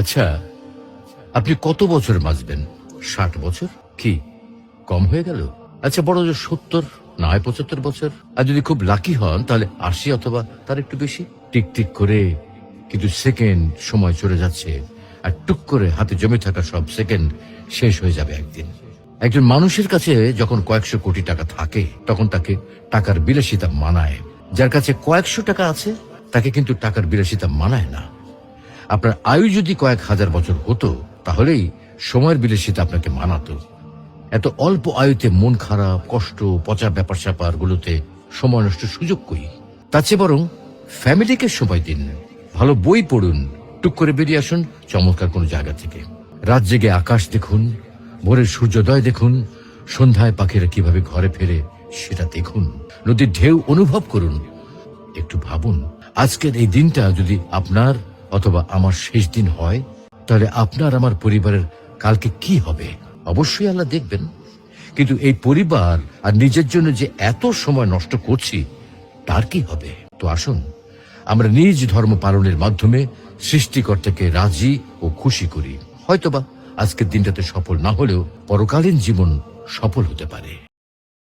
আচ্ছা, আপনি কত বছর বাঁচবেন? 60 বছর? কি কম হয়ে গেল? আচ্ছা, বড় জোর 70, না হয় 75 বছর। আর যদি খুব লাকি হন তাহলে 80 অথবা তার একটু বেশি। টিক টিক করে কিন্তু সেকেন্ড সময় চলে যাচ্ছে, আর টুক করে হাতে জমে থাকা সব সেকেন্ড শেষ হয়ে যাবে একদিন। একজন মানুষের কাছে যখন কয়েকশো কোটি টাকা থাকে তখন তাকে টাকার বিলাসিতা মানায়। যার কাছে কয়েকশো টাকা আছে তাকে কিন্তু টাকার বিলাসিতা মানায় না। আপনার আয়ু যদি কয়েক হাজার বছর হতো তাহলেই সময়ের বিলাসিতা আপনাকে মানাতো। এত অল্প আয়ুতে মন খারাপ, কষ্ট, পচা ব্যাপার স্যাপার গুলোতে সময় নষ্ট সুযোগ কই? তার চেয়ে বরং ফ্যামিলিকে সময় দিন, ভালো বই পড়ুন, টুক করে বেরিয়ে আসুন চমৎকার কোনো জায়গা থেকে। রাত জেগে আকাশ দেখুন, ভোরের সূর্যোদয় দেখুন, সন্ধ্যায় পাখিরা কিভাবে ঘরে ফেরে সেটা দেখুন, নদীর ঢেউ অনুভব করুন। একটু ভাবুন, আজকের এই দিনটা যদি আপনার অথবা আমার শেষ দিন হয় তাহলে আপনার আমার পরিবারের কালকে কি হবে? অবশ্যই আল্লাহ দেখবেন, কিন্তু এই পরিবার আর নিজের জন্য যে এত সময় নষ্ট করছি তার কি হবে? তো আসুন আমরা নিজ ধর্ম পালনের মাধ্যমে সৃষ্টিকর্তাকে রাজি ও খুশি করি। হয়তোবা আজকের দিনটাতে সফল না হলেও পরকালীন জীবন সফল হতে পারে।